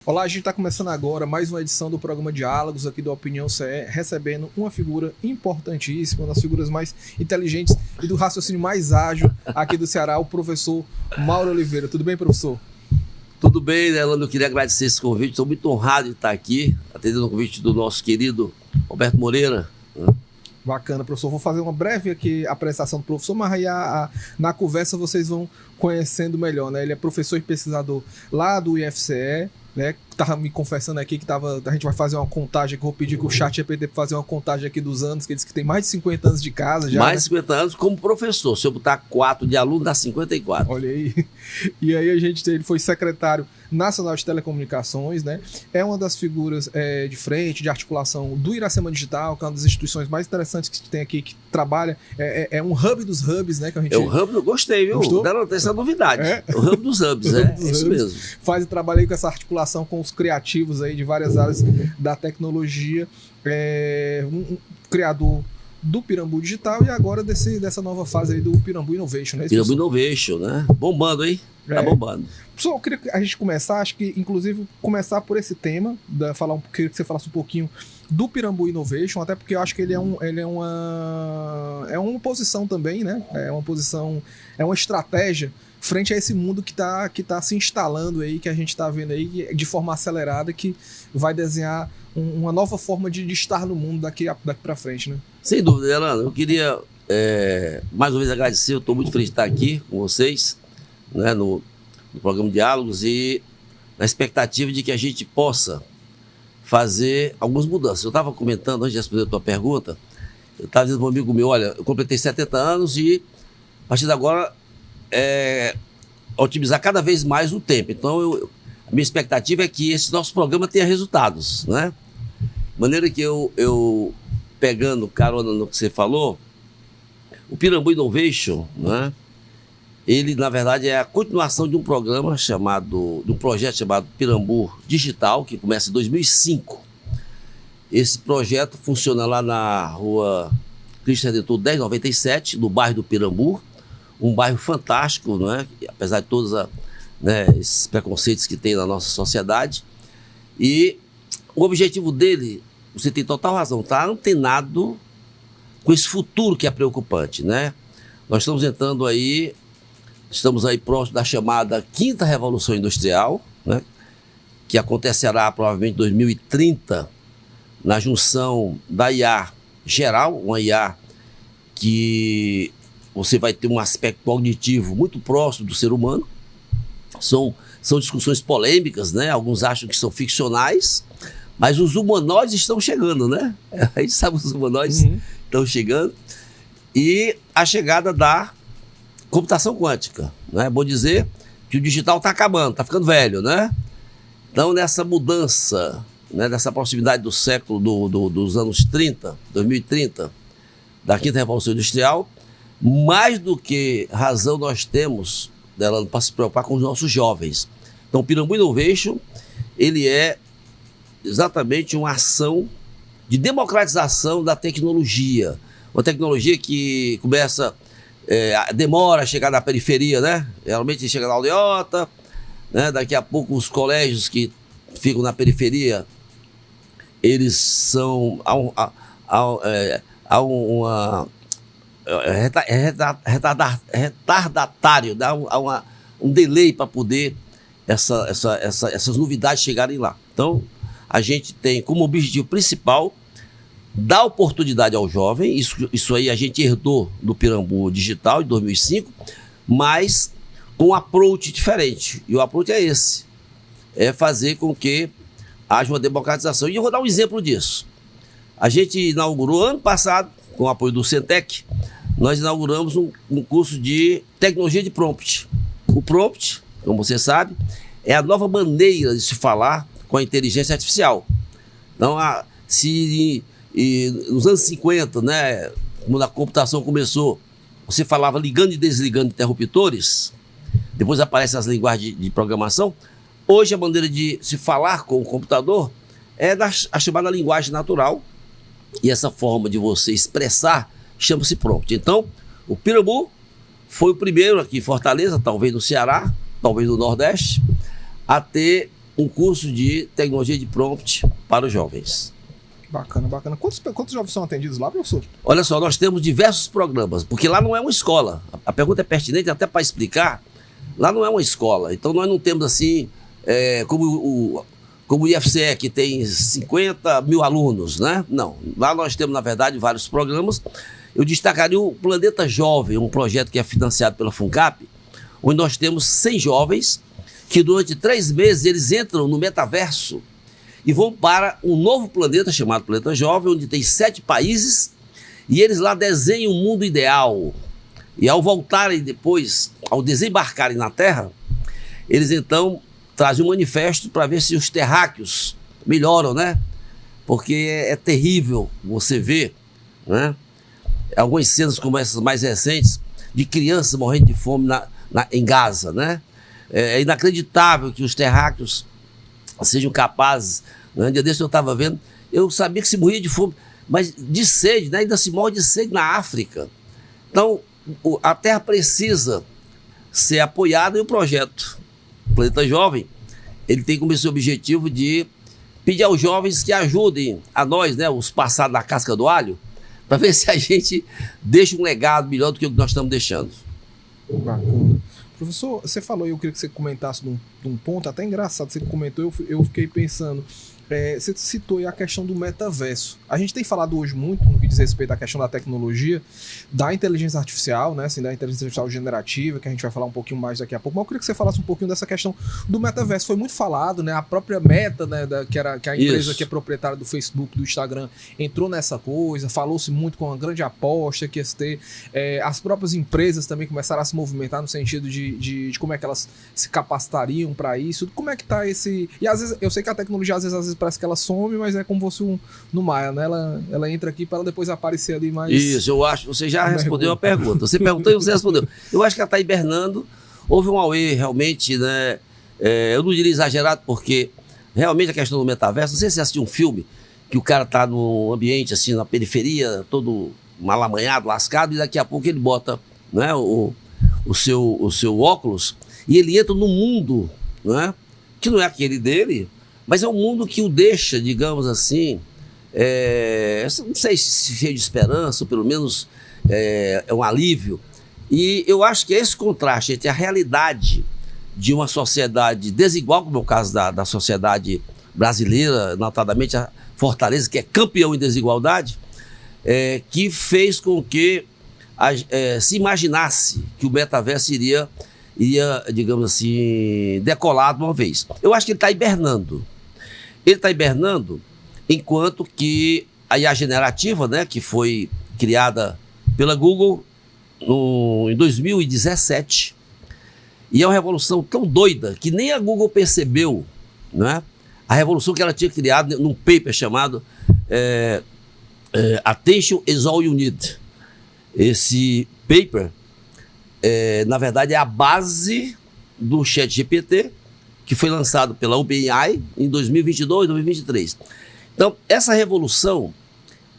Olá, a gente está começando agora mais uma edição do programa Diálogos aqui do Opinião CE, recebendo uma figura importantíssima, uma das figuras mais inteligentes e do raciocínio mais ágil aqui do Ceará, o professor Mauro Oliveira. Tudo bem, professor? Tudo bem, né, Lando? Eu queria agradecer esse convite, estou muito honrado de estar aqui, atendendo o convite do nosso querido Roberto Moreira. Bacana, professor. Vou fazer uma breve aqui apresentação do professor, mas aí na conversa vocês vão conhecendo melhor, né? Ele é professor e pesquisador lá do IFCE, né? Tava me confessando aqui que a gente vai fazer uma contagem, que eu vou pedir que o chat GPT para fazer uma contagem aqui dos anos, que ele disse que tem mais de 50 anos de casa já. Mais de né? 50 anos como professor. Se eu botar 4 de aluno, dá 54. Olha aí. E aí ele foi secretário nacional de telecomunicações, né? É uma das figuras de frente, de articulação do Iracema Digital, que é uma das instituições mais interessantes que tem aqui, que trabalha, é um hub dos hubs, né? Que a gente... É o hub, eu gostei, viu? Gostou? Deram essa novidade. O hub dos hubs, isso mesmo. Faz e trabalha aí com essa articulação com os criativos aí de várias áreas da tecnologia, um criador do Pirambu Digital e agora dessa nova fase aí do Pirambu Innovation, né? Pirambu Innovation, né? Bombando, hein? Tá bombando. Pessoal, eu queria que a gente começar, acho que inclusive começar por esse tema, queria que você falasse um pouquinho do Pirambu Innovation, até porque eu acho que ele é uma posição também, né? É uma estratégia frente a esse mundo que tá se instalando aí, que a gente está vendo aí de forma acelerada, que vai desenhar uma nova forma de estar no mundo daqui para frente, né? Sem dúvida, Elano. Eu queria mais uma vez agradecer, eu estou muito feliz de estar aqui com vocês, né, no programa Diálogos, e na expectativa de que a gente possa fazer algumas mudanças. Eu estava comentando, antes de responder a tua pergunta, eu estava dizendo para um amigo meu, olha, eu completei 70 anos e a partir de agora otimizar cada vez mais o tempo. Então, a minha expectativa é que esse nosso programa tenha resultados, né? De maneira que eu pegando carona no que você falou, o Pirambu Innovation, né? Ele, na verdade, é a continuação de um programa de um projeto chamado Pirambu Digital, que começa em 2005. Esse projeto funciona lá na rua Cristo Redentor 1097, no bairro do Pirambu, um bairro fantástico, não é? Apesar de todos esses preconceitos que tem na nossa sociedade. E o objetivo dele, você tem total razão, está antenado com esse futuro que é preocupante, né? Nós estamos aí próximo da chamada quinta revolução industrial, né? Que acontecerá provavelmente em 2030, na junção da IA geral, uma IA que você vai ter um aspecto cognitivo muito próximo do ser humano. São discussões polêmicas, né? Alguns acham que são ficcionais, mas os humanoides estão chegando, né? A gente sabe que os humanoides estão chegando. E a chegada da computação quântica, né? É bom dizer que o digital está acabando, está ficando velho, né? Então, nessa mudança, né, dessa proximidade do século, dos anos 30, 2030, da quinta revolução industrial, mais do que razão nós temos para se preocupar com os nossos jovens. Então, o Pirambu Innovation, ele é exatamente uma ação de democratização da tecnologia. Uma tecnologia que começa, demora a chegar na periferia, né? Realmente chega na aldeota, né? Daqui a pouco os colégios que ficam na periferia, eles são retardatário, dá um delay para poder essas novidades chegarem lá. Então, a gente tem como objetivo principal dar oportunidade ao jovem, isso aí a gente herdou do Pirambu Digital, em 2005, mas com um approach diferente. E o approach é esse, é fazer com que haja uma democratização. E eu vou dar um exemplo disso. A gente inaugurou ano passado, com o apoio do Centec, nós inauguramos um curso de tecnologia de prompt. O prompt, como você sabe, é a nova maneira de se falar com a inteligência artificial. Então, nos anos 50, né, quando a computação começou, você falava ligando e desligando interruptores, depois aparecem as linguagens de programação. Hoje a maneira de se falar com o computador é a chamada linguagem natural, e essa forma de você expressar chama-se prompt. Então, o Pirambu foi o primeiro aqui em Fortaleza, talvez no Ceará, talvez no Nordeste, a ter um curso de tecnologia de prompt para os jovens. Bacana, bacana. Quantos jovens são atendidos lá, professor? Olha só, nós temos diversos programas, porque lá não é uma escola. A pergunta é pertinente até para explicar. Lá não é uma escola, então nós não temos assim, como o IFCE, que tem 50 mil alunos, né? Não, lá nós temos, na verdade, vários programas. Eu destacaria o Planeta Jovem, um projeto que é financiado pela FUNCAP, onde nós temos 100 jovens que durante 3 meses eles entram no metaverso e vão para um novo planeta chamado Planeta Jovem, onde tem 7 países, e eles lá desenham um mundo ideal. E ao voltarem depois, ao desembarcarem na Terra, eles então trazem um manifesto para ver se os terráqueos melhoram, né? Porque é terrível você ver, né, algumas cenas como essas mais recentes, de crianças morrendo de fome em Gaza, né? É inacreditável que os terráqueos sejam capazes. Um dia desse eu estava vendo, eu sabia que se morria de fome, mas de sede, né? Ainda se morre de sede na África. Então, a Terra precisa ser apoiada, e o projeto Planeta Jovem, ele tem como esse objetivo de pedir aos jovens que ajudem a nós, né, os passados na casca do alho, para ver se a gente deixa um legado melhor do que o que nós estamos deixando. Bacana. Professor, você falou, e eu queria que você comentasse de um ponto até engraçado, você comentou, eu fiquei pensando, você citou aí a questão do metaverso. A gente tem falado hoje muito no que diz respeito à questão da tecnologia, da inteligência artificial, né, assim, da inteligência artificial generativa, que a gente vai falar um pouquinho mais daqui a pouco, mas eu queria que você falasse um pouquinho dessa questão do metaverso. Foi muito falado, né, a própria Meta, né, que a empresa que é proprietária do Facebook, do Instagram, entrou nessa coisa, falou-se muito com uma grande aposta que ia ter, as próprias empresas também começaram a se movimentar no sentido de como é que elas se capacitariam para isso, como é que tá esse... E às vezes, eu sei que a tecnologia às vezes parece que ela some, mas é como fosse no Maia, né? Ela entra aqui para ela depois aparecer ali mais... Isso, eu acho, você já respondeu a pergunta. Você perguntou e você respondeu. Eu acho que ela está hibernando. Houve um auê realmente, né? Eu não diria exagerado, porque realmente a questão do metaverso, não sei se você assistiu um filme que o cara está num ambiente assim, na periferia, todo malamanhado, lascado, e daqui a pouco ele bota, né, o seu óculos e ele entra no mundo, né, que não é aquele dele, mas é um mundo que o deixa, digamos assim, não sei se cheio de esperança, ou pelo menos é um alívio. E eu acho que esse contraste entre a realidade de uma sociedade desigual, como é o caso da sociedade brasileira, notadamente a Fortaleza, que é campeão em desigualdade, que fez com que se imaginasse que o metaverso iria, digamos assim, decolar de uma vez. Eu acho que ele está hibernando. Ele está hibernando enquanto que a IA generativa, né, que foi criada pela Google em 2017, e é uma revolução tão doida que nem a Google percebeu, né, a revolução que ela tinha criado num paper chamado Attention is all you need. Esse paper, na verdade, é a base do ChatGPT, que foi lançado pela OpenAI em 2022, 2023. Então, essa revolução,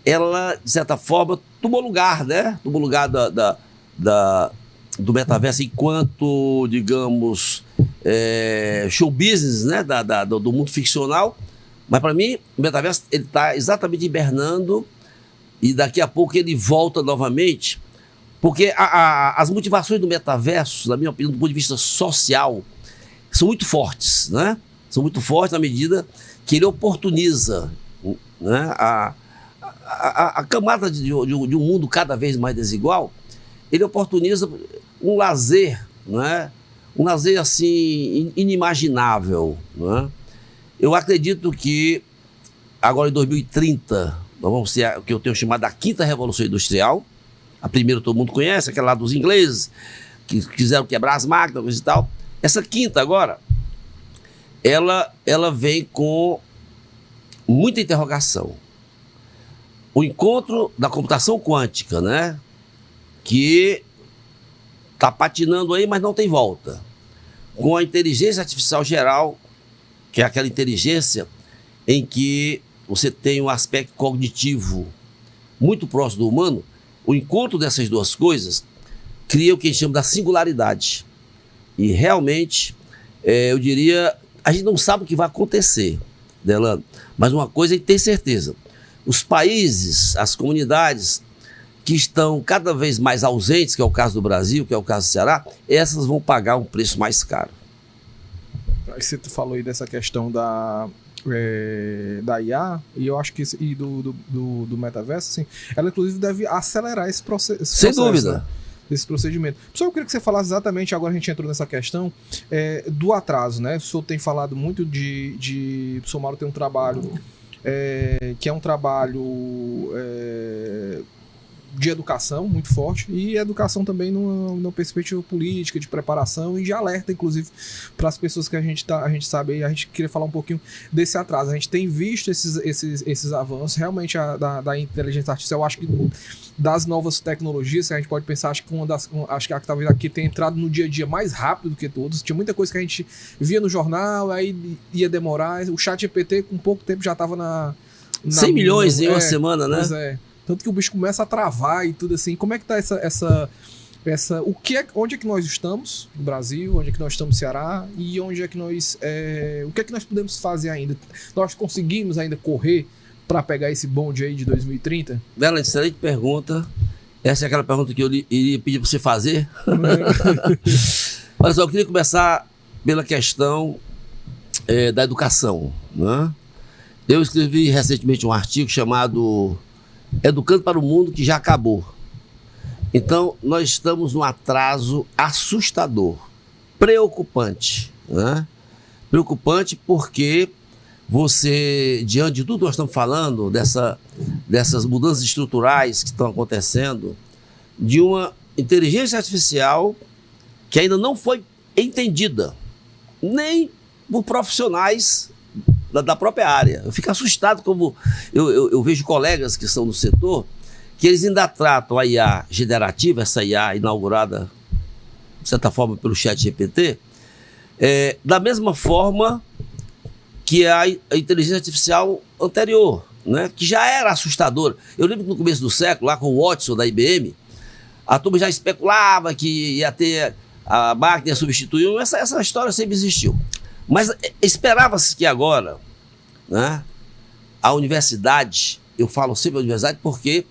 ela, de certa forma, tomou lugar, né? Tomou lugar do metaverso enquanto, digamos, show business, né? Do mundo ficcional. Mas, para mim, o metaverso está exatamente hibernando, e daqui a pouco ele volta novamente, porque as motivações do metaverso, na minha opinião, do ponto de vista social, são muito fortes, né? São muito fortes na medida que ele oportuniza, né, a camada de um mundo cada vez mais desigual. Ele oportuniza um lazer, né? Um lazer assim inimaginável, né? Eu acredito que agora em 2030 nós vamos ter o que eu tenho chamado da quinta revolução industrial. A primeira todo mundo conhece, aquela lá dos ingleses que quiseram quebrar as máquinas, coisa e tal. Essa quinta agora, ela vem com muita interrogação. O encontro da computação quântica, né, que está patinando aí, mas não tem volta. Com a inteligência artificial geral, que é aquela inteligência em que você tem um aspecto cognitivo muito próximo do humano. O encontro dessas duas coisas cria o que a gente chama da singularidade. E realmente, eu diria, a gente não sabe o que vai acontecer, Delano, mas uma coisa a gente tem certeza. Os países, as comunidades que estão cada vez mais ausentes, que é o caso do Brasil, que é o caso do Ceará, essas vão pagar um preço mais caro. Você falou aí dessa questão da IA, e eu acho que do metaverso, assim, ela inclusive deve acelerar esse processo. Sem dúvida. Né? Esse procedimento. Pessoal, eu queria que você falasse exatamente, agora a gente entrou nessa questão do atraso, né? O senhor tem falado muito o senhor Mauro tem um trabalho que é um trabalho de educação muito forte, e educação também numa perspectiva política, de preparação e de alerta, inclusive, para as pessoas que a gente sabe aí. A gente queria falar um pouquinho desse atraso. A gente tem visto esses avanços, realmente, da inteligência artificial. Eu acho que das novas tecnologias, a gente pode pensar, acho que talvez aqui tenha entrado no dia a dia mais rápido do que todos. Tinha muita coisa que a gente via no jornal, aí ia demorar. O ChatGPT, com pouco tempo, já estava na 100 milhões em uma semana, né? Pois é. Tanto que o bicho começa a travar e tudo assim. Como é que tá onde é que nós estamos no Brasil, onde é que nós estamos no Ceará, e onde é que nós o que é que nós podemos fazer ainda? Nós conseguimos ainda correr para pegar esse bonde aí de 2030? Bela, excelente pergunta. Essa é aquela pergunta que eu iria pedir para você fazer. Olha só, eu queria começar pela questão da educação, né? Eu escrevi recentemente um artigo chamado Educando para o Mundo que Já Acabou. Então, nós estamos num atraso assustador, preocupante, né? Preocupante porque você, diante de tudo que nós estamos falando, dessas mudanças estruturais que estão acontecendo, de uma inteligência artificial que ainda não foi entendida, nem por profissionais da própria área. Eu fico assustado como eu vejo colegas que estão no setor, que eles ainda tratam a IA generativa, essa IA inaugurada, de certa forma, pelo ChatGPT, da mesma forma que a inteligência artificial anterior, né, que já era assustadora. Eu lembro que no começo do século, lá com o Watson da IBM, a turma já especulava que ia ter a máquina substituir. Essa história sempre existiu. Mas esperava-se que agora, né, a universidade, eu falo sempre a universidade porque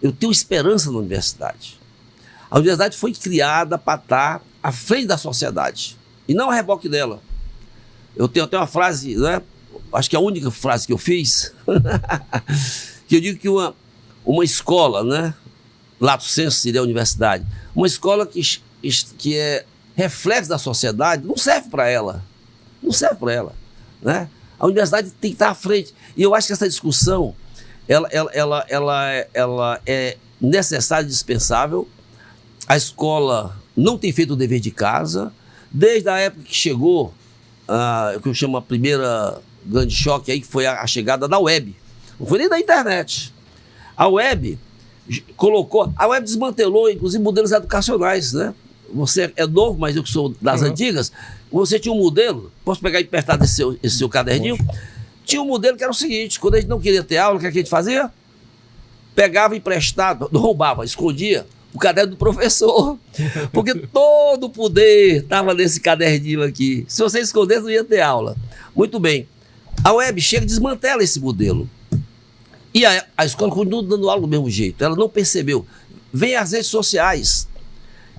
eu tenho esperança na universidade. A universidade foi criada para estar à frente da sociedade e não a reboque dela. Eu tenho até uma frase, né, acho que é a única frase que eu fiz, que eu digo que uma escola, né, lato sensu seria a universidade, uma escola que é reflexo da sociedade, não serve para ela. Não serve para ela, né? A universidade tem que estar à frente. E eu acho que essa discussão ela é necessária e dispensável. A escola não tem feito o dever de casa. Desde a época que chegou, o que eu chamo a primeira grande choque aí, que foi a chegada da web. Não foi nem da internet. A web desmantelou, inclusive, modelos educacionais, né? Você é novo, mas eu que sou das antigas, você tinha um modelo, posso pegar e apertar esse seu caderninho? Tinha um modelo que era o seguinte: quando a gente não queria ter aula, o que a gente fazia? Pegava emprestado, roubava, escondia o caderno do professor, porque todo o poder estava nesse caderninho aqui. Se você escondesse, não ia ter aula. Muito bem, a web chega e desmantela esse modelo. E a escola continua dando aula do mesmo jeito, ela não percebeu. Vem as redes sociais.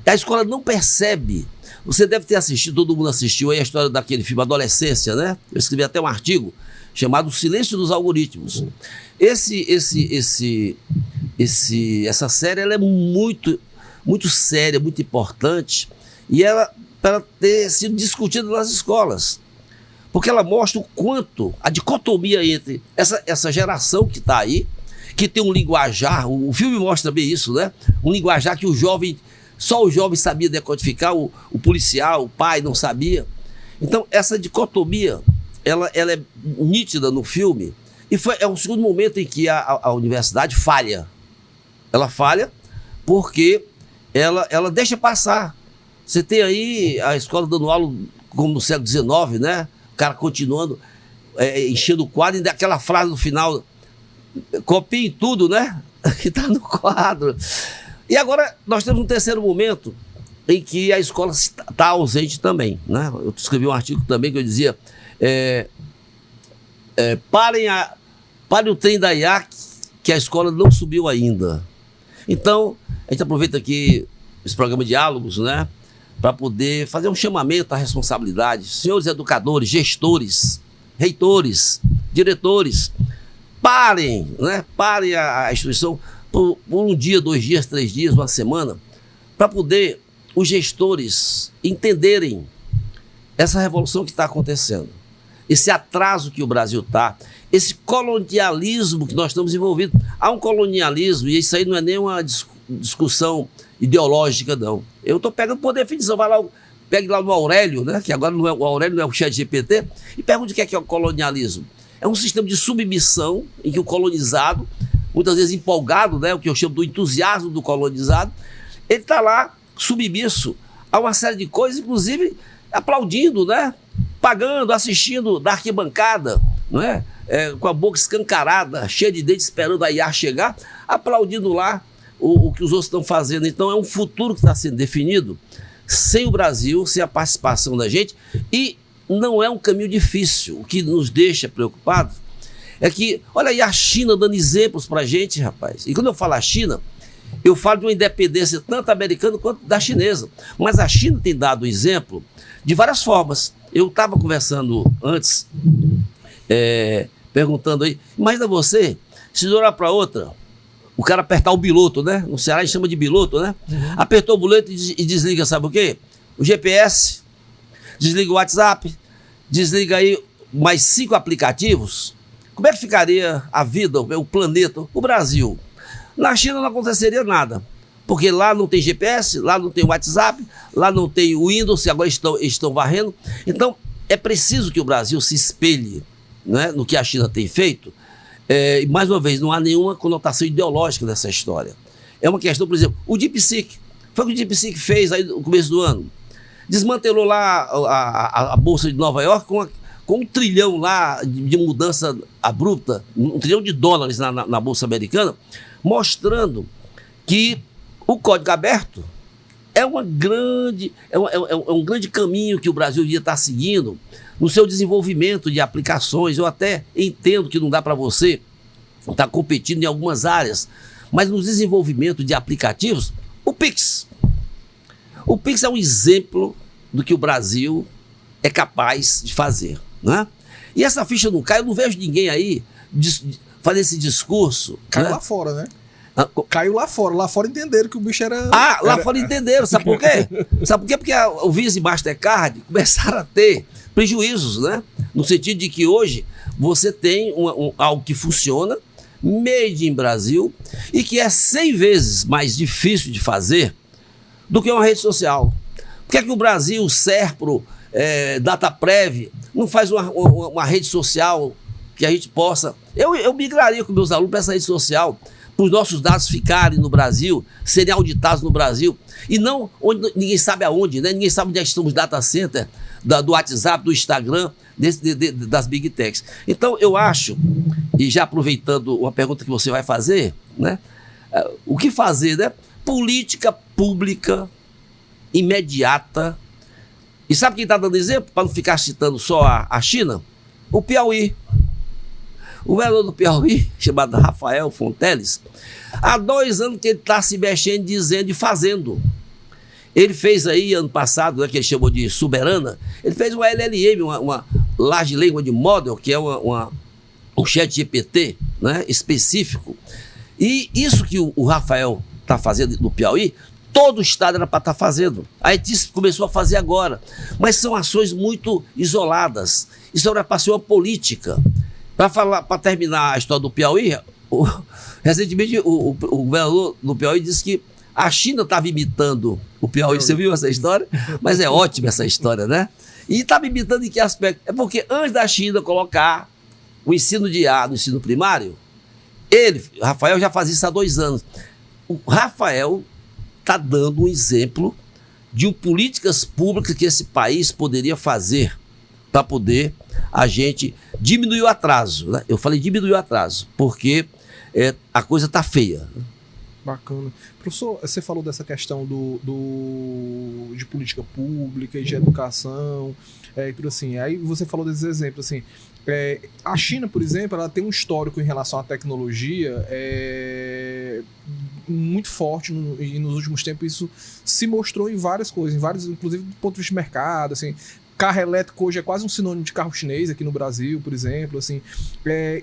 A escola não percebe. Você deve ter assistido, todo mundo assistiu aí a história daquele filme Adolescência, né? Eu escrevi até um artigo chamado O Silêncio dos Algoritmos. Essa série ela é muito, muito séria, muito importante, e ela para ter sido discutida nas escolas. Porque ela mostra o quanto a dicotomia entre essa geração que está aí, que tem um linguajar, o filme mostra bem isso, né? Um linguajar que só o jovem sabia decodificar, o policial, o pai não sabia. Então, essa dicotomia, ela é nítida no filme, e é um segundo momento em que a universidade falha. Ela falha porque ela deixa passar. Você tem aí a escola dando aula, como no século XIX, né? O cara continuando, enchendo o quadro, e daquela frase no final, copiem tudo, né? Que está no quadro. E agora nós temos um terceiro momento em que a escola está ausente também, né? Eu escrevi um artigo também que eu dizia, Parem o trem da IA, que a escola não subiu ainda. Então, a gente aproveita aqui esse programa Diálogos, né, para poder fazer um chamamento à responsabilidade. Senhores educadores, gestores, reitores, diretores, parem, né, parem a instituição por um dia, 2 dias, 3 dias, uma semana, para poder os gestores entenderem essa revolução que está acontecendo, esse atraso que o Brasil está, esse colonialismo que nós estamos envolvidos. Há um colonialismo, e isso aí não é nem uma discussão ideológica, não. Eu estou pegando por definição, vai lá, pegue lá no Aurélio, né, que agora não é, o Aurélio não é o ChatGPT, e pergunte o que é o colonialismo. É um sistema de submissão em que o colonizado, muitas vezes empolgado, né, o que eu chamo do entusiasmo do colonizado, ele está lá submisso a uma série de coisas, inclusive aplaudindo, né, pagando, assistindo da arquibancada, não é? Com a boca escancarada, cheia de dentes, esperando a IA chegar, aplaudindo lá o que os outros estão fazendo. Então é um futuro que está sendo definido sem o Brasil, sem a participação da gente, e não é um caminho difícil. O que nos deixa preocupados é que, olha aí a China dando exemplos para a gente, rapaz. E quando eu falo a China, eu falo de uma independência tanto americana quanto da chinesa. Mas a China tem dado exemplo de várias formas. Eu estava conversando antes, perguntando aí, imagina você, se de uma hora para outra, o cara apertar o biloto, né? No Ceará a gente chama de biloto, né? Uhum. Apertou o biloto e desliga, sabe o quê? O GPS, desliga o WhatsApp, desliga aí mais 5 aplicativos. Como é que ficaria a vida, o planeta, o Brasil? Na China não aconteceria nada, porque lá não tem GPS, lá não tem WhatsApp, lá não tem o Windows, agora estão varrendo. Então, é preciso que o Brasil se espelhe, né, no que a China tem feito. E, mais uma vez, não há nenhuma conotação ideológica dessa história. É uma questão, por exemplo, o DeepSeek. Foi o que o DeepSeek fez aí no começo do ano. Desmantelou lá a Bolsa de Nova York com $1 trilhão lá de mudança abrupta, $1 trilhão na Bolsa Americana, mostrando que o código aberto é um grande caminho que o Brasil devia estar seguindo no seu desenvolvimento de aplicações. Eu até entendo que não dá para você estar competindo em algumas áreas, mas no desenvolvimento de aplicativos, o Pix. O Pix é um exemplo do que o Brasil é capaz de fazer, né? E essa ficha não cai, eu não vejo ninguém aí fazer esse discurso. Caiu, né? Lá fora, né? Caiu lá fora entenderam que o bicho era... Lá fora entenderam, sabe por quê? Sabe por quê? Porque o Visa e Mastercard começaram a ter prejuízos, né? No sentido de que hoje você tem algo que funciona, made in Brasil, e que é 100 vezes mais difícil de fazer do que uma rede social. Por que é que o Brasil, o Serpro, Dataprev, não faz uma rede social que a gente possa... Eu migraria com meus alunos para essa rede social, para os nossos dados ficarem no Brasil, serem auditados no Brasil, e não onde ninguém sabe aonde, né? Ninguém sabe onde estão os data centers do WhatsApp, do Instagram, das Big Techs. Então, eu acho, e já aproveitando uma pergunta que você vai fazer, né? O que fazer, né? Política pública imediata. E sabe quem está dando exemplo, para não ficar citando só a China? O Piauí. O governador do Piauí, chamado Rafael Fonteles, há 2 anos que ele está se mexendo, dizendo e fazendo. Ele fez aí, ano passado, né, que ele chamou de Soberana, ele fez uma LLM, uma Large Language Model, que é um chat GPT, né, específico. E isso que o Rafael está fazendo no Piauí, todo o estado era para estar fazendo. A ETIS começou a fazer agora. Mas são ações muito isoladas. Isso era para ser uma política. Para terminar a história do Piauí, recentemente o governador do Piauí disse que a China estava imitando o Piauí. Você viu essa história? Mas é ótima essa história, né? E estava imitando em que aspecto? É porque antes da China colocar o ensino de IA no ensino primário, Rafael, já fazia isso há 2 anos. O Rafael está dando um exemplo de políticas públicas que esse país poderia fazer para poder a gente diminuir o atraso, né? Eu falei diminuir o atraso, porque a coisa está feia. Bacana. Professor, você falou dessa questão de política pública e de educação, e tudo assim. Aí você falou desses exemplos, assim. A China, por exemplo, ela tem um histórico em relação à tecnologia muito forte, e nos últimos tempos isso se mostrou em várias coisas, inclusive do ponto de vista de mercado, assim. Carro elétrico hoje é quase um sinônimo de carro chinês aqui no Brasil, por exemplo, assim.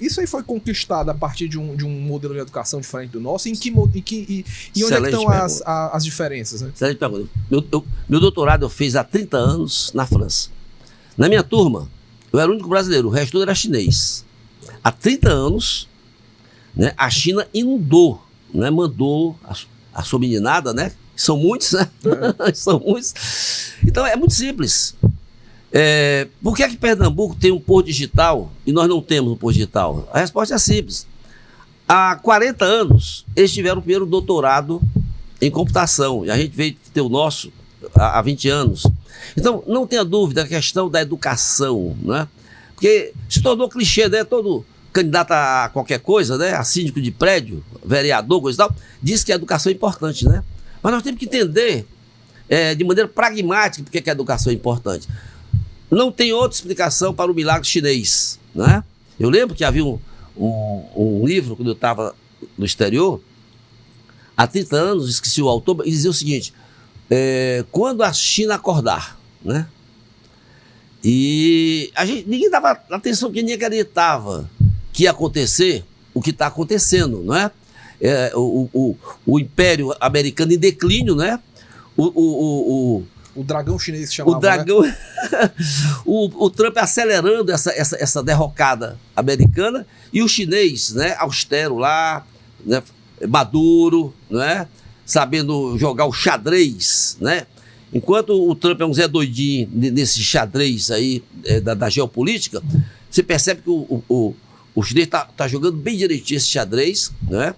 Isso aí foi conquistado a partir de um modelo de educação diferente do nosso, e onde é que estão as diferenças, né? Excelente pergunta. Meu doutorado eu fiz há 30 anos na França. Na minha turma, eu era o único brasileiro, o resto todo era chinês. Há 30 anos, né, a China inundou, né, mandou a sua meninada, né? São muitos, né? São muitos. Então é muito simples. Por que Pernambuco tem um polo digital e nós não temos um polo digital? A resposta é simples. Há 40 anos, eles tiveram o primeiro doutorado em computação, e a gente veio ter o nosso há 20 anos. Então, não tenha dúvida a questão da educação, né? Porque se tornou clichê, né? Todo candidato a qualquer coisa, né? A síndico de prédio, vereador, coisa e tal, diz que a educação é importante, né? Mas nós temos que entender de maneira pragmática porque que a educação é importante. Não tem outra explicação para o milagre chinês, né? Eu lembro que havia um livro, quando eu estava no exterior, há 30 anos, esqueci o autor, e dizia o seguinte: quando a China acordar, né? E ninguém dava atenção, que ninguém acreditava que ia acontecer o que está acontecendo, não é? O Império Americano em declínio, né? O dragão chinês se chamava, o dragão, né? o Trump acelerando essa derrocada americana, e o chinês, né, austero lá, né, maduro, né, sabendo jogar o xadrez, né? Enquanto o Trump é um Zé Doidinho nesse xadrez aí da geopolítica, você percebe que o chinês tá jogando bem direitinho esse xadrez, né?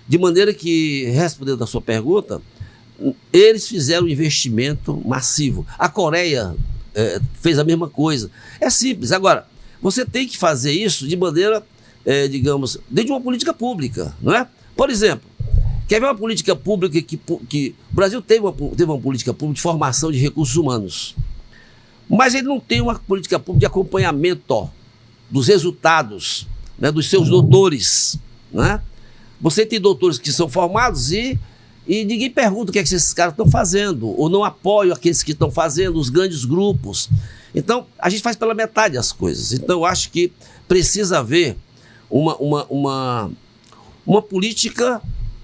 De maneira que, respondendo a sua pergunta, eles fizeram um investimento massivo. A Coreia fez a mesma coisa. É simples. Agora, você tem que fazer isso de maneira, digamos, dentro de uma política pública, não é? Por exemplo, quer ver uma política pública que o Brasil teve uma política pública de formação de recursos humanos, mas ele não tem uma política pública de acompanhamento dos resultados, né, dos seus doutores, né? Você tem doutores que são formados e ninguém pergunta o que é que esses caras estão fazendo, ou não apoiam aqueles que estão fazendo, os grandes grupos. Então, a gente faz pela metade as coisas. Então, eu acho que precisa haver uma política,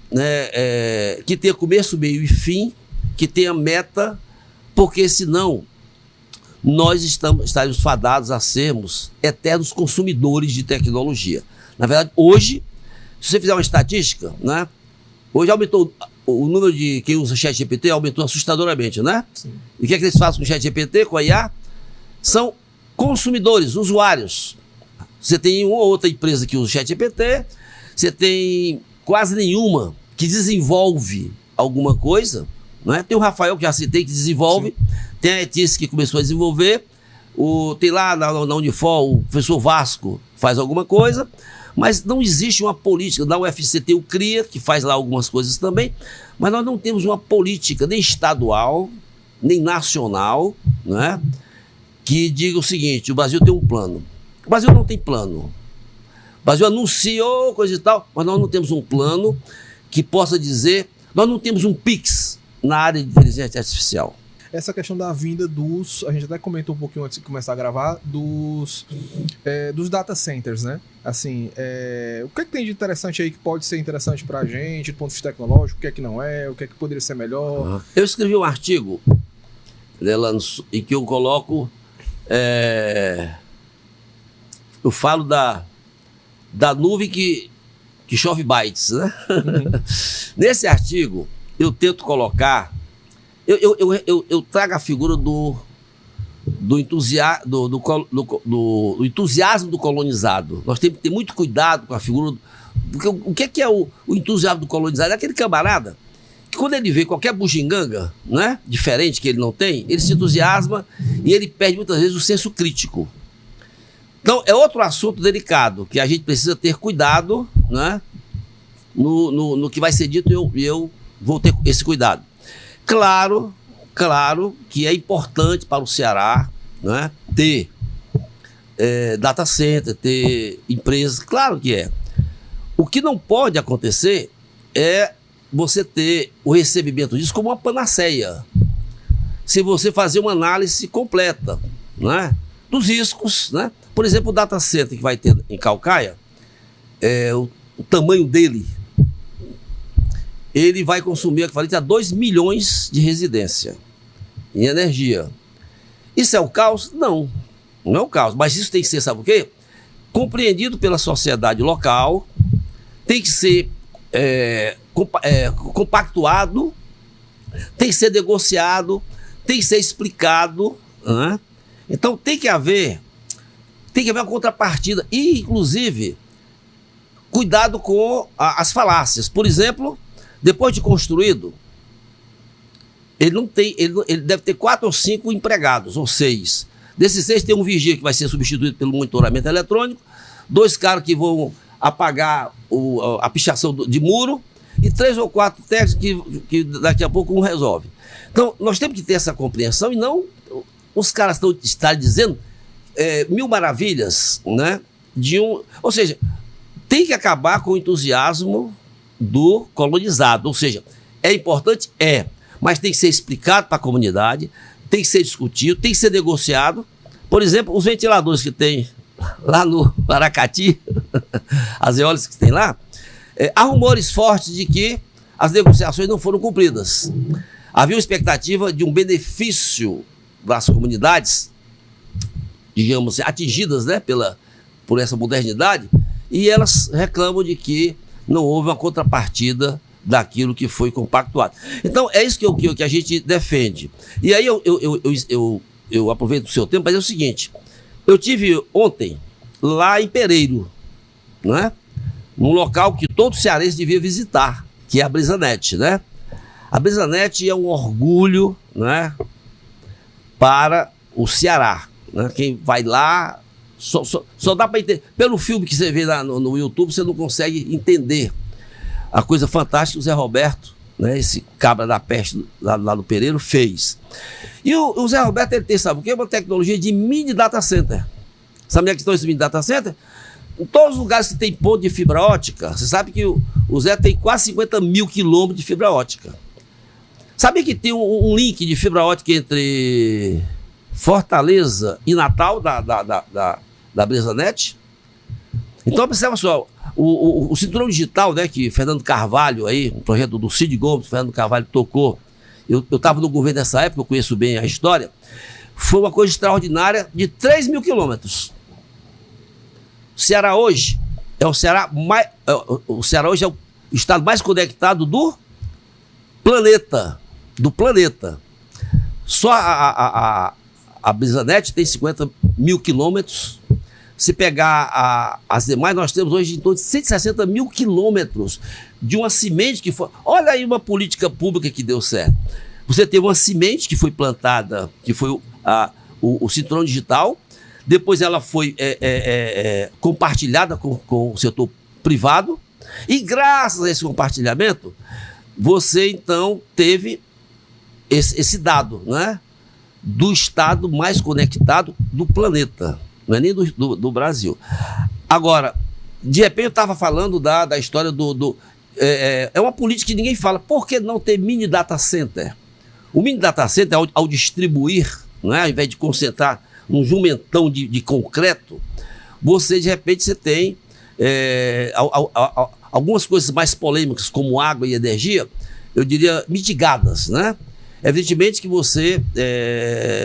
né, que tenha começo, meio e fim, que tenha meta, porque senão nós estaremos fadados a sermos eternos consumidores de tecnologia. Na verdade, hoje, se você fizer uma estatística, né, hoje aumentou o número de quem usa ChatGPT, aumentou assustadoramente, né? Sim. E o que é que eles fazem com o ChatGPT, com a IA? São consumidores, usuários. Você tem uma ou outra empresa que usa o ChatGPT, você tem quase nenhuma que desenvolve alguma coisa, não é? Tem o Rafael, que já citei, que desenvolve. Sim. Tem a Letícia, que começou a desenvolver. Tem lá na Unifor, o professor Vasco faz alguma coisa. Mas não existe uma política. Na UFC tem o CRIA, que faz lá algumas coisas também, mas nós não temos uma política nem estadual, nem nacional, né, que diga o seguinte: o Brasil tem um plano. O Brasil não tem plano. O Brasil anunciou coisa e tal, mas nós não temos um plano que possa dizer. Nós não temos um PIX na área de inteligência artificial. Essa questão da vinda a gente até comentou um pouquinho antes de começar a gravar, dos data centers, né? Assim, o que é que tem de interessante aí que pode ser interessante pra gente, do ponto de vista tecnológico, o que é que não é, o que é que poderia ser melhor? Eu escrevi um artigo, né, em que eu coloco, eu falo da nuvem que chove bytes, né? Uhum. Nesse artigo, eu tento colocar. Eu trago a figura do entusiasmo do colonizado. Nós temos que ter muito cuidado com a figura. Porque o que é o entusiasmo do colonizado? É aquele camarada que, quando ele vê qualquer bugiganga, né, diferente que ele não tem, ele se entusiasma e ele perde muitas vezes o senso crítico. Então, é outro assunto delicado que a gente precisa ter cuidado, né, no que vai ser dito, eu vou ter esse cuidado. Claro que é importante para o Ceará, né, ter data center, ter empresas, claro que é. O que não pode acontecer é você ter o recebimento disso como uma panaceia. Se você fazer uma análise completa, né, dos riscos, né? Por exemplo, o data center que vai ter em Caucaia, o tamanho dele, ele vai consumir equivalente a 2 milhões de residência em energia. Isso é o caos? Não é o caos, mas isso tem que ser, sabe o quê? Compreendido pela sociedade local, tem que ser compactuado, tem que ser negociado, tem que ser explicado, né? Então tem que haver uma contrapartida e, inclusive, cuidado com as falácias. Por exemplo, depois de construído, ele deve ter 4 ou 5 empregados, ou 6. Desses 6 tem um vigia que vai ser substituído pelo monitoramento eletrônico, 2 caras que vão apagar a pichação de muro e 3 ou 4 técnicos que daqui a pouco um resolve. Então, nós temos que ter essa compreensão e não os caras estarem dizendo mil maravilhas, né? Ou seja, tem que acabar com o entusiasmo do colonizado. Ou seja, é importante? Mas tem que ser explicado para a comunidade, tem que ser discutido, tem que ser negociado. Por exemplo, os ventiladores que tem lá no Aracati, as eólicas que tem lá, há rumores fortes de que as negociações não foram cumpridas. Havia uma expectativa de um benefício das comunidades, digamos, atingidas, né, por essa modernidade, e elas reclamam de que não houve uma contrapartida daquilo que foi compactuado. Então, é isso que a gente defende. E aí eu aproveito o seu tempo para dizer o seguinte: eu tive ontem lá em Pereiro, né, num local que todo cearense devia visitar, que é a BrisaNet, né? A BrisaNet é um orgulho, né, para o Ceará, né? Quem vai lá só dá para entender. Pelo filme que você vê lá no YouTube, você não consegue entender a coisa fantástica que o Zé Roberto, né, esse cabra da peste lá no Pereiro, fez. E o Zé Roberto, ele tem, sabe o quê? Uma tecnologia de mini data center. Sabe onde é que estão esses mini data center? Em todos os lugares que tem ponto de fibra ótica. Você sabe que o Zé tem quase 50 mil quilômetros de fibra ótica. Sabe que tem um link de fibra ótica entre Fortaleza e Natal da BrisaNet? Então, observa só, o cinturão digital, né, que Fernando Carvalho, aí, um projeto do Cid Gomes, Fernando Carvalho tocou, eu estava no governo nessa época, eu conheço bem a história, foi uma coisa extraordinária, de 3 mil quilômetros. O Ceará hoje é o estado mais conectado do planeta. Só a BrisaNet tem 50 mil quilômetros. Se pegar as demais, nós temos hoje em torno de 160 mil quilômetros de uma semente que foi... Olha aí uma política pública que deu certo. Você teve uma semente que foi plantada, que foi o cinturão digital, depois ela foi compartilhada com o setor privado, e graças a esse compartilhamento, você então teve esse dado, né, do estado mais conectado do planeta. Não é nem do Brasil. Agora, de repente eu estava falando da história é uma política que ninguém fala. Por que não ter mini data center? O mini data center, ao distribuir, né, ao invés de concentrar um jumentão de concreto, você, de repente, você tem algumas coisas mais polêmicas, como água e energia, eu diria, mitigadas, né? Evidentemente que você...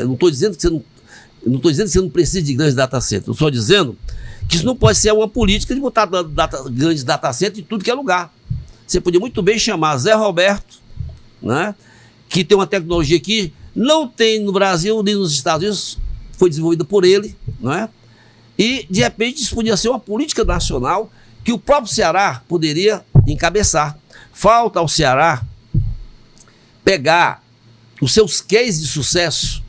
não estou dizendo que você não precisa de grandes data centers. Eu estou dizendo que isso não pode ser uma política de botar grandes data centers em tudo que é lugar. Você podia muito bem chamar Zé Roberto, né, que tem uma tecnologia que não tem no Brasil nem nos Estados Unidos, foi desenvolvida por ele, né, e de repente isso podia ser uma política nacional que o próprio Ceará poderia encabeçar. Falta ao Ceará pegar os seus cases de sucesso,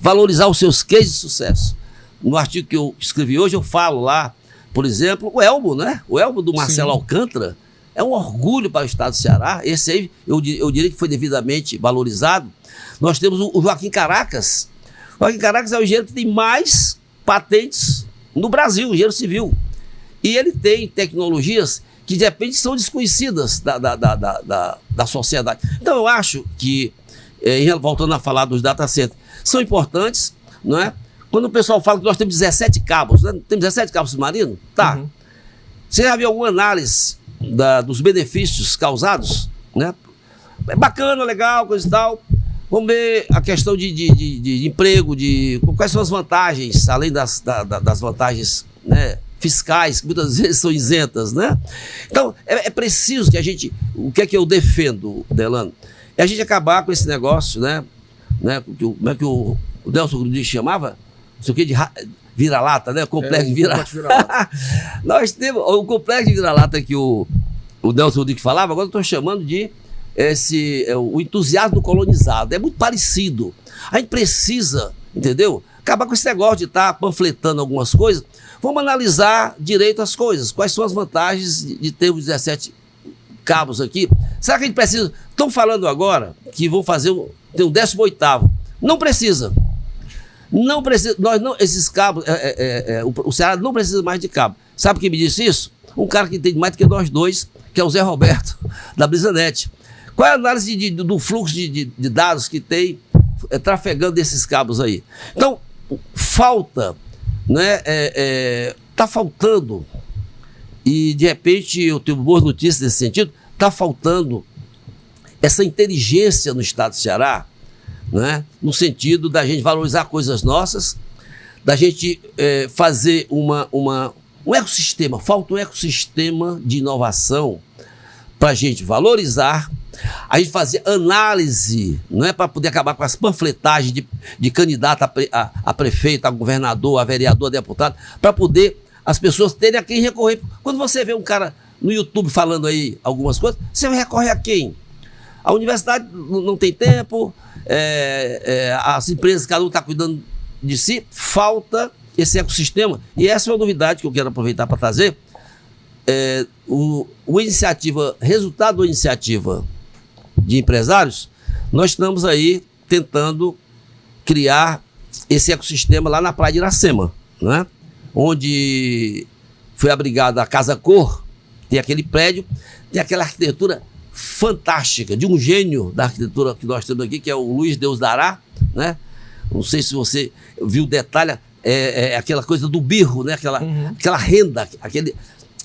valorizar os seus cases de sucesso. No artigo que eu escrevi hoje, eu falo lá, por exemplo, o Elmo, né? O Elmo do Marcelo Alcântara, é um orgulho para o estado do Ceará. Esse aí, eu diria que foi devidamente valorizado. Nós temos o Joaquim Caracas. O Joaquim Caracas é o engenheiro que tem mais patentes no Brasil, engenheiro civil. E ele tem tecnologias que, de repente, são desconhecidas da sociedade. Então, eu acho que, voltando a falar dos data centers, são importantes, não é? Quando o pessoal fala que nós temos 17 cabos, né? Tem 17 cabos submarinos? Tá. Uhum. Você já viu alguma análise dos benefícios causados? Né? É bacana, legal, coisa e tal. Vamos ver a questão de emprego, quais são as vantagens, além das vantagens, né, fiscais, que muitas vezes são isentas, né? Então, é preciso que a gente... O que é que eu defendo, Delano? É a gente acabar com esse negócio, né? Como é que o Nelson Rodrigues chamava? Não sei o que, de vira-lata, né? Complexo de vira-lata. Nós temos o complexo de vira-lata que o Nelson Rodrigues falava, agora eu estou chamando de o entusiasmo do colonizado. É muito parecido. A gente precisa, entendeu? Acabar com esse negócio de estar panfletando algumas coisas. Vamos analisar direito as coisas. Quais são as vantagens de ter os 17 cabos aqui? Será que a gente precisa? Estão falando agora que vão fazer tem um 18º. Não precisa. Não precisa. Esses cabos, o Ceará não precisa mais de cabo. Sabe quem me disse isso? Um cara que entende mais do que nós dois, que é o Zé Roberto, da Brisanet. Qual é a análise do fluxo de dados que tem trafegando desses cabos aí? Então, falta, né? Está faltando, e de repente eu tenho boas notícias nesse sentido, está faltando essa inteligência no estado do Ceará, né? No sentido da gente valorizar coisas nossas, da gente fazer um ecossistema, falta um ecossistema de inovação para a gente valorizar, a gente fazer análise, não é para poder acabar com as panfletagens de candidato a prefeito, a governador, a vereador, a deputado, para poder as pessoas terem a quem recorrer. Quando você vê um cara no YouTube falando aí algumas coisas, você vai recorrer a quem? A universidade não tem tempo, as empresas, cada um está cuidando de si, falta esse ecossistema. E essa é uma novidade que eu quero aproveitar para trazer. Resultado da iniciativa de empresários, nós estamos aí tentando criar esse ecossistema lá na Praia de Iracema, né? Onde foi abrigada a Casa Cor, tem aquele prédio, tem aquela arquitetura fantástica, de um gênio da arquitetura que nós temos aqui, que é o Luiz Deus Dará, né? Não sei se você viu o detalhe, aquela coisa do birro, né? Aquela renda,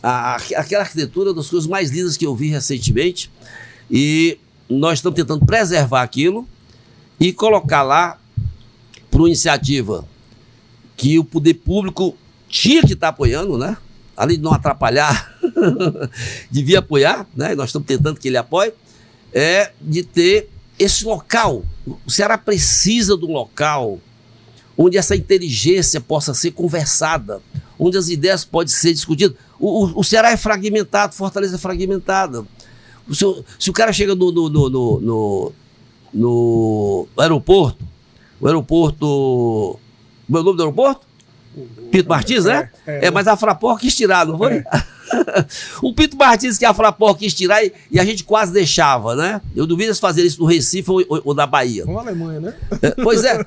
aquela arquitetura é uma das coisas mais lindas que eu vi recentemente, e nós estamos tentando preservar aquilo e colocar lá para uma iniciativa que o poder público tinha que estar apoiando, né? Além de não atrapalhar, devia apoiar, né? Nós estamos tentando que ele apoie, de ter esse local. O Ceará precisa de um local onde essa inteligência possa ser conversada, onde as ideias podem ser discutidas. O Ceará é fragmentado, Fortaleza é fragmentada. Se o cara chega no aeroporto, meu nome do aeroporto? Pinto Martins, né? Mas a Fraport quis tirar, não foi? O Pinto Martins que a Fraport quis tirar e a gente quase deixava, né? Eu duvido eles fazerem isso no Recife ou na Bahia. Com a Alemanha, né? Pois é.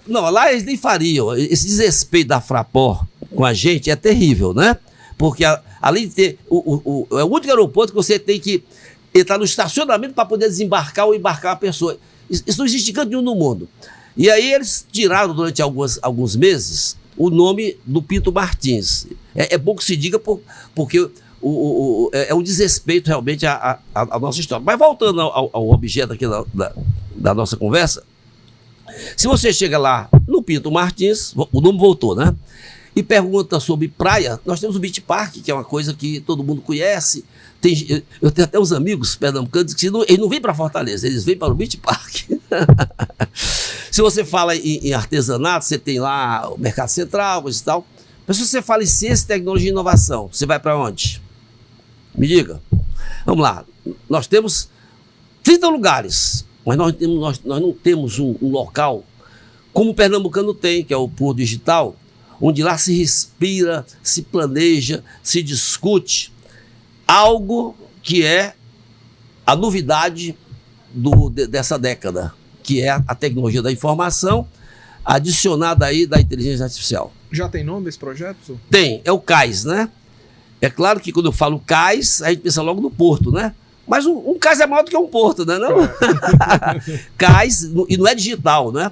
Não, lá eles nem fariam. Esse desrespeito da Fraport com a gente é terrível, né? Porque além de ter é o único aeroporto que você tem que entrar no estacionamento para poder desembarcar ou embarcar a pessoa. Isso não existe em canto nenhum no mundo. E aí eles tiraram durante alguns meses o nome do Pinto Martins. É bom que se diga porque é um desrespeito realmente à nossa história. Mas voltando ao objeto aqui da nossa conversa, se você chega lá no Pinto Martins, o nome voltou, né? E pergunta sobre praia, nós temos o Beach Park, que é uma coisa que todo mundo conhece. Eu tenho até uns amigos pernambucanos que eles não vêm para Fortaleza, eles vêm para o Beach Park. Se você fala em artesanato, você tem lá o Mercado Central, coisa e tal. Mas se você fala em ciência, tecnologia e inovação, você vai para onde? Me diga. Vamos lá. Nós temos 30 lugares, mas nós não temos um local como o pernambucano tem, que é o Porto Digital, onde lá se respira, se planeja, se discute algo que é a novidade dessa década, que é a tecnologia da informação, adicionada aí da inteligência artificial. Já tem nome esse projeto, professor? Tem, é o CAIS, né? É claro que quando eu falo CAIS, a gente pensa logo no porto, né? Mas um CAIS é maior do que um porto, né? Não? CAIS, e não é digital, né?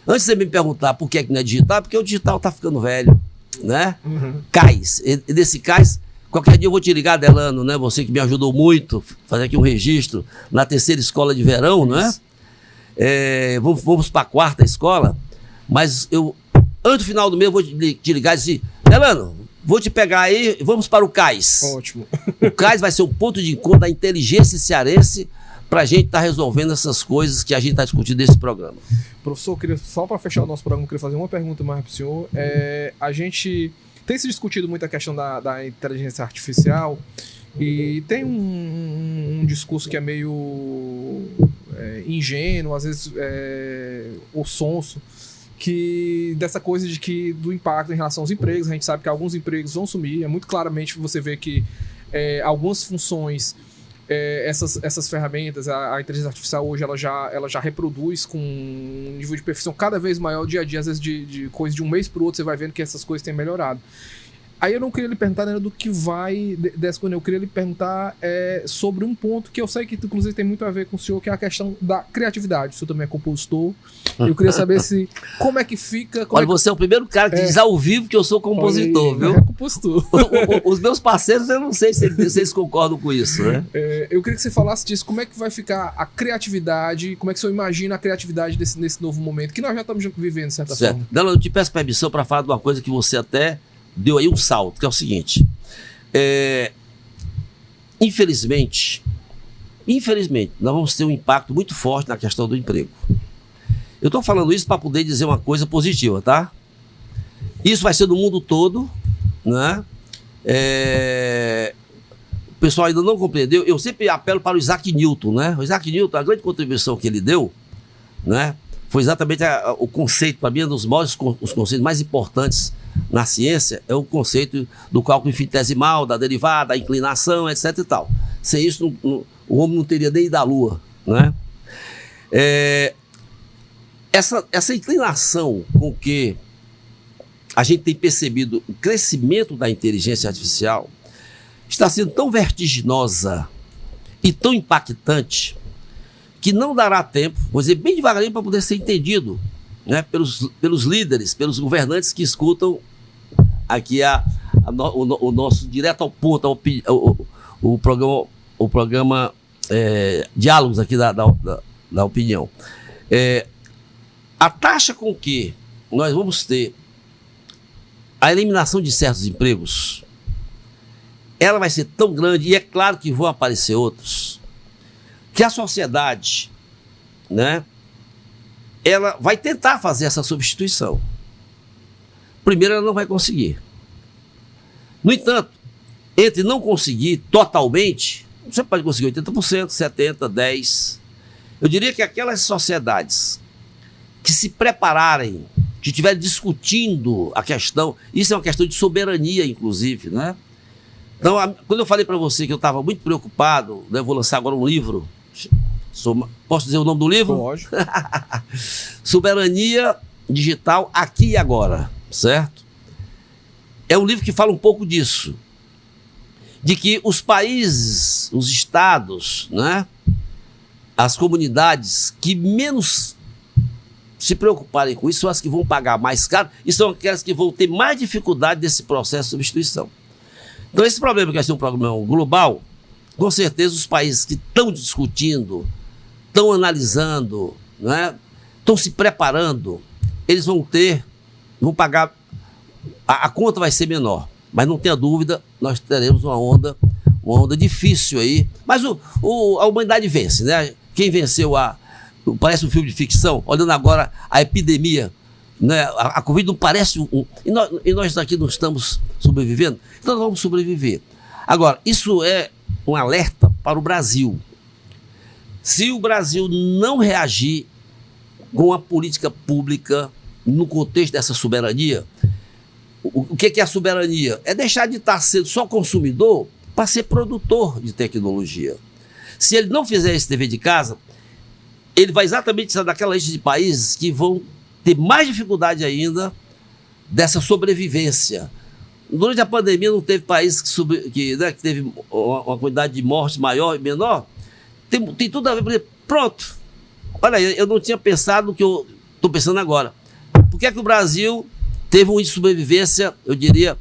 Antes de você me perguntar por que não é digital, porque o digital está ficando velho, né? CAIS, e desse CAIS, qualquer dia eu vou te ligar, Delano, né? Você que me ajudou muito, fazer aqui um registro na terceira escola de verão, não é? Vamos para a quarta escola, mas antes do final do mês eu vou te ligar e dizer, Delano, vou te pegar aí, vamos para o CAIS. Ótimo. O CAIS vai ser um ponto de encontro da inteligência cearense para a gente estar resolvendo essas coisas que a gente está discutindo nesse programa. Professor, só para fechar o nosso programa, eu queria fazer uma pergunta mais para o senhor. A gente tem se discutido muito a questão da inteligência artificial e tem um discurso que é meio ingênuo, às vezes ou sonso, dessa coisa do impacto em relação aos empregos. A gente sabe que alguns empregos vão sumir. É muito claramente você vê que algumas funções, essas ferramentas, a inteligência artificial hoje ela já reproduz com um nível de perfeição cada vez maior dia a dia. Às vezes de coisa de um mês para o outro você vai vendo que essas coisas têm melhorado. Aí eu não queria lhe perguntar do que vai dessa coisa, eu queria lhe perguntar sobre um ponto que eu sei que inclusive tem muito a ver com o senhor, que é a questão da criatividade. O senhor também é compositor. Eu queria saber como é que fica... Olha, você é o primeiro cara que diz ao vivo que eu sou compositor, viu? É compositor. Os meus parceiros, eu não sei se eles concordam com isso, né? Eu queria que você falasse disso, como é que vai ficar a criatividade, como é que o senhor imagina a criatividade nesse novo momento, que nós já estamos vivendo, de certa forma. Não, eu te peço permissão para falar de uma coisa que você até deu aí um salto, que é o seguinte. Infelizmente, nós vamos ter um impacto muito forte na questão do emprego. Eu estou falando isso para poder dizer uma coisa positiva, tá? Isso vai ser no mundo todo, né? O pessoal ainda não compreendeu. Eu sempre apelo para o Isaac Newton, né? O Isaac Newton, a grande contribuição que ele deu, né, foi exatamente o conceito, para mim, um dos maiores os conceitos mais importantes na ciência, é o conceito do cálculo infinitesimal, da derivada, da inclinação, etc e tal. Sem isso, o homem não teria nem ido à Lua, né? Essa inclinação com que a gente tem percebido o crescimento da inteligência artificial está sendo tão vertiginosa e tão impactante que não dará tempo, vou dizer bem devagarinho, para poder ser entendido, né, pelos líderes, pelos governantes que escutam aqui o nosso direto ao ponto, o programa Diálogos aqui da Opinião. A taxa com que nós vamos ter a eliminação de certos empregos, ela vai ser tão grande, e é claro que vão aparecer outros, que a sociedade, né, ela vai tentar fazer essa substituição. Primeiro, ela não vai conseguir. No entanto, entre não conseguir totalmente, você pode conseguir 80%, 70%, 10%. Eu diria que aquelas sociedades que se prepararem, que estiverem discutindo a questão, isso é uma questão de soberania, inclusive, né? Então, quando eu falei para você que eu estava muito preocupado, né, vou lançar agora um livro, posso dizer o nome do livro? Lógico. Soberania Digital Aqui e Agora, certo? É um livro que fala um pouco disso, de que os países, os estados, né, as comunidades que menos se preocuparem com isso são as que vão pagar mais caro e são aquelas que vão ter mais dificuldade nesse processo de substituição. Então, esse problema que vai ser um problema global, com certeza os países que estão discutindo, estão analisando, né, estão se preparando, eles vão pagar, a conta vai ser menor, mas não tenha dúvida, nós teremos uma onda difícil aí, mas a humanidade vence, né? Quem venceu parece um filme de ficção, olhando agora a epidemia, né? A Covid não parece e nós aqui não estamos sobrevivendo, então nós vamos sobreviver. Agora, isso é um alerta para o Brasil. Se o Brasil não reagir com a política pública no contexto dessa soberania, o que é a soberania? É deixar de estar sendo só consumidor para ser produtor de tecnologia. Se ele não fizer esse dever de casa, ele vai exatamente estar naquela lista de países que vão ter mais dificuldade ainda dessa sobrevivência. Durante a pandemia não teve país que teve uma quantidade de mortes maior e menor. Tem tudo a ver. Pronto. Olha, eu não tinha pensado no que eu estou pensando agora. Por que é que o Brasil teve um índice de sobrevivência, eu diria,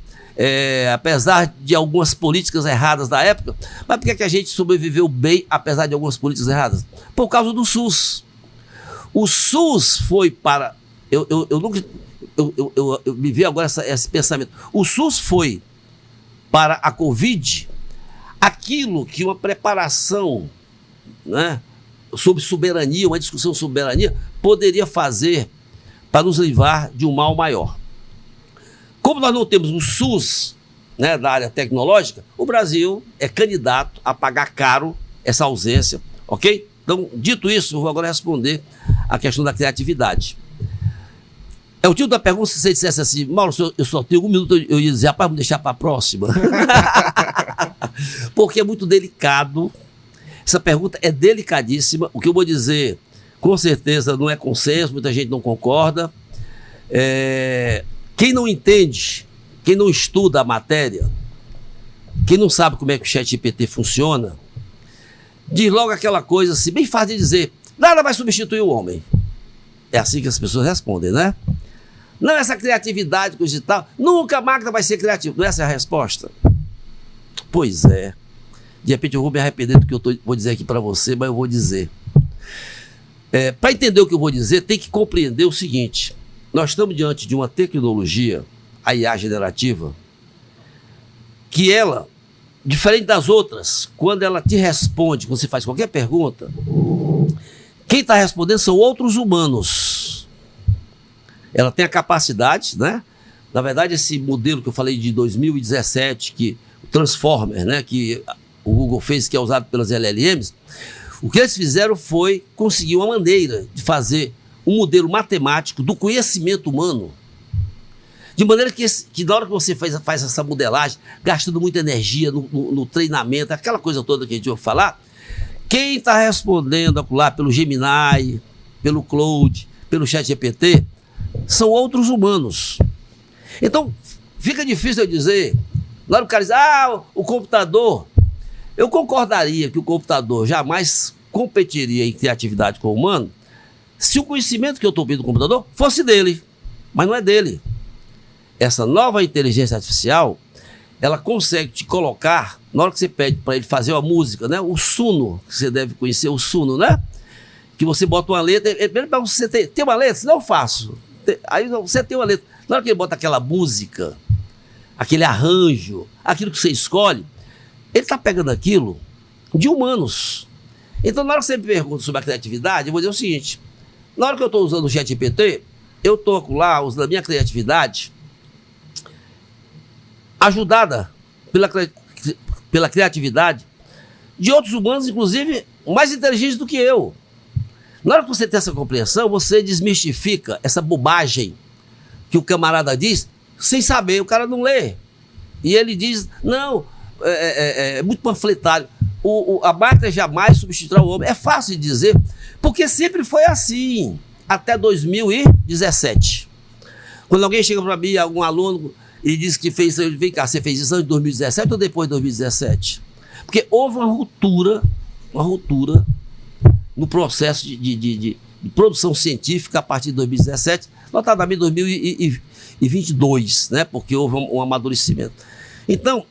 apesar de algumas políticas erradas da época, mas por que é que a gente sobreviveu bem, apesar de algumas políticas erradas? Por causa do SUS. O SUS foi para... Eu me vi agora esse pensamento. O SUS foi para a Covid aquilo que uma preparação, né, sobre soberania, uma discussão sobre soberania, poderia fazer para nos livrar de um mal maior. Como nós não temos um SUS, né, da área tecnológica, o Brasil é candidato a pagar caro essa ausência, ok? Então, dito isso, eu vou agora responder a questão da criatividade. É o tipo da pergunta, se você dissesse assim, Mauro, eu só tenho 1 minuto, eu ia dizer, rapaz, vamos deixar para a próxima. Porque é muito delicado. Essa pergunta é delicadíssima. O que eu vou dizer, com certeza, não é consenso, muita gente não concorda. Quem não entende, quem não estuda a matéria, quem não sabe como é que o ChatGPT funciona, diz logo aquela coisa assim, bem fácil de dizer, nada vai substituir o homem. É assim que as pessoas respondem, né? Não, essa criatividade, coisa e tal, nunca a máquina vai ser criativa. Não é essa a resposta? Pois é. De repente eu vou me arrepender do que eu vou dizer aqui para você, mas eu vou dizer. Para entender o que eu vou dizer, tem que compreender o seguinte. Nós estamos diante de uma tecnologia, a IA generativa, que ela, diferente das outras, quando ela te responde, quando você faz qualquer pergunta, quem está respondendo são outros humanos. Ela tem a capacidade, né? Na verdade, esse modelo que eu falei de 2017, que o Transformer, né, que o Google fez, que é usado pelas LLMs, o que eles fizeram foi conseguir uma maneira de fazer um modelo matemático do conhecimento humano, de maneira que na hora que você faz essa modelagem, gastando muita energia no treinamento, aquela coisa toda que a gente vai falar, quem está respondendo lá pelo Gemini, pelo Claude, pelo ChatGPT, são outros humanos. Então, fica difícil eu dizer, na hora que o cara diz, o computador, eu concordaria que o computador jamais competiria em criatividade com o humano se o conhecimento que eu estou pedindo do computador fosse dele, mas não é dele. Essa nova inteligência artificial, ela consegue te colocar, na hora que você pede para ele fazer uma música, né? O Suno, que você deve conhecer, o Suno, né? Que você bota uma letra, ele pergunta, você tem uma letra? Não, eu faço. Aí você tem uma letra. Na hora que ele bota aquela música, aquele arranjo, aquilo que você escolhe, ele está pegando aquilo de humanos. Então, na hora que você me pergunta sobre a criatividade, eu vou dizer o seguinte, na hora que eu estou usando o ChatGPT, eu estou lá usando a minha criatividade, ajudada pela criatividade de outros humanos, inclusive mais inteligentes do que eu. Na hora que você tem essa compreensão, você desmistifica essa bobagem que o camarada diz, sem saber, o cara não lê. E ele diz, não, é muito panfletário. A máquina jamais substituirá o homem. É fácil de dizer, porque sempre foi assim, até 2017. Quando alguém chega para mim, algum aluno, e diz que fez isso, vem cá, você fez isso antes de 2017 ou depois de 2017? Porque houve uma ruptura no processo de produção científica a partir de 2017, notadamente 2022, né? Porque houve um amadurecimento. Então,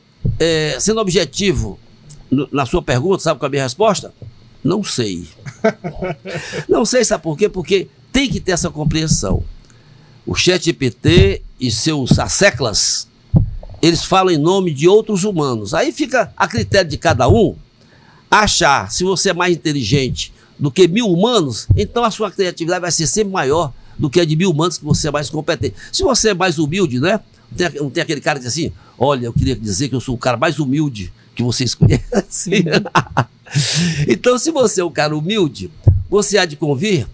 sendo objetivo na sua pergunta, sabe qual é a minha resposta? Não sei. Não sei, sabe por quê? Porque tem que ter essa compreensão. O ChatGPT e seus asseclas, eles falam em nome de outros humanos. Aí fica a critério de cada um achar, se você é mais inteligente do que 1000 humanos, então a sua criatividade vai ser sempre maior do que a de 1000 humanos, que você é mais competente. Se você é mais humilde, né? Não tem aquele cara que diz assim, olha, eu queria dizer que eu sou o cara mais humilde que vocês conhecem. Então, se você é um cara humilde, você há de convir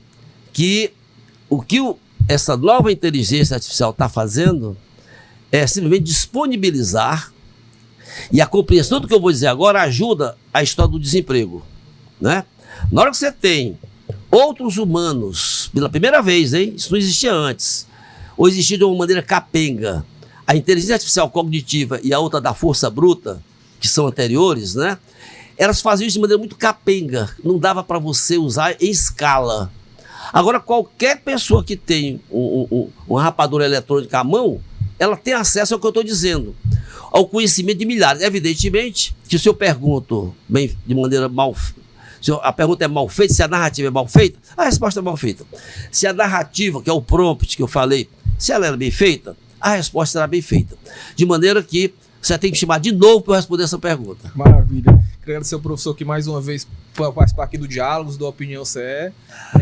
que o que essa nova inteligência artificial está fazendo é simplesmente disponibilizar E a compreensão do que eu vou dizer agora ajuda a história do desemprego, né? Na hora que você tem outros humanos, pela primeira vez, hein? Isso não existia antes, ou existia de uma maneira capenga, a inteligência artificial cognitiva e a outra da força bruta, que são anteriores, né? Elas faziam isso de maneira muito capenga, não dava para você usar em escala. Agora, qualquer pessoa que tem uma rapadura eletrônica à mão, ela tem acesso ao que eu estou dizendo, ao conhecimento de milhares. Evidentemente, que se eu pergunto bem, de maneira mal, se a pergunta é mal feita, se a narrativa é mal feita, a resposta é mal feita. Se a narrativa, que é o prompt que eu falei, se ela era bem feita, a resposta será bem feita. De maneira que você tem que me chamar de novo para eu responder essa pergunta. Maravilha. Quero agradecer ao professor que mais uma vez para participar aqui do Diálogos, do Opinião CE.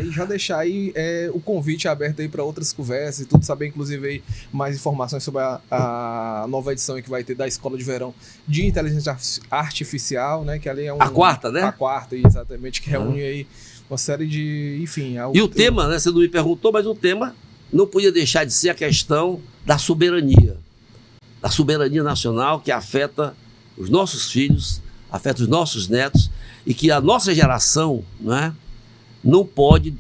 E já deixar aí o convite aberto aí para outras conversas e tudo, saber inclusive aí mais informações sobre a nova edição que vai ter da Escola de Verão de Inteligência Artificial, né? Que ali é a quarta, né? A quarta, exatamente, que reúne aí uma série de, enfim... E o tema, né? Você não me perguntou, mas o tema não podia deixar de ser a questão da soberania nacional, que afeta os nossos filhos, afeta os nossos netos, e que a nossa geração, né, não pode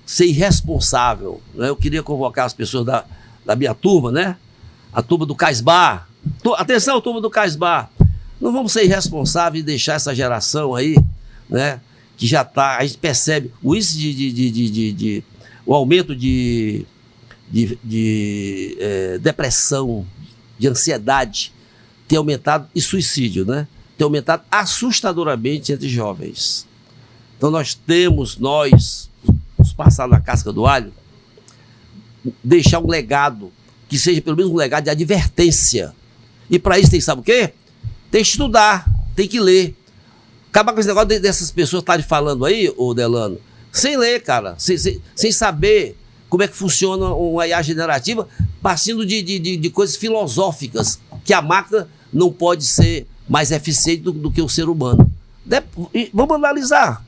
ser irresponsável, né? Eu queria convocar as pessoas da minha turma, né? A turma do Caisbar. Atenção, turma do Caisbar. Não vamos ser irresponsáveis e deixar essa geração aí, né, que já está, a gente percebe o índice o aumento de depressão, de ansiedade, tem aumentado, e suicídio, né? Tem aumentado assustadoramente entre jovens. Então nós, os passados na casca do alho, deixar um legado, que seja pelo menos um legado de advertência. E para isso tem que saber o quê? Tem que estudar, tem que ler. Acabar com esse negócio dessas pessoas estarem falando aí, ô Delano, sem ler, cara, sem saber como é que funciona uma IA generativa, partindo de coisas filosóficas, que a máquina não pode ser mais eficiente do que o ser humano. Vamos analisar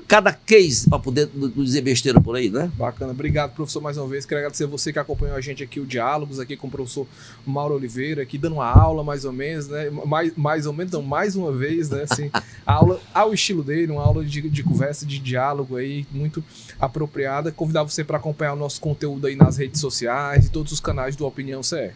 cada case para poder não dizer besteira por aí, né? Bacana. Obrigado, professor, mais uma vez. Quero agradecer você que acompanhou a gente aqui, o Diálogos, aqui com o professor Mauro Oliveira, aqui dando uma aula, mais ou menos, né? Mais ou menos, não, mais uma vez, né? Assim, a aula ao estilo dele, uma aula de conversa, de diálogo aí, muito apropriada. Convidar você para acompanhar o nosso conteúdo aí nas redes sociais e todos os canais do Opinião CE.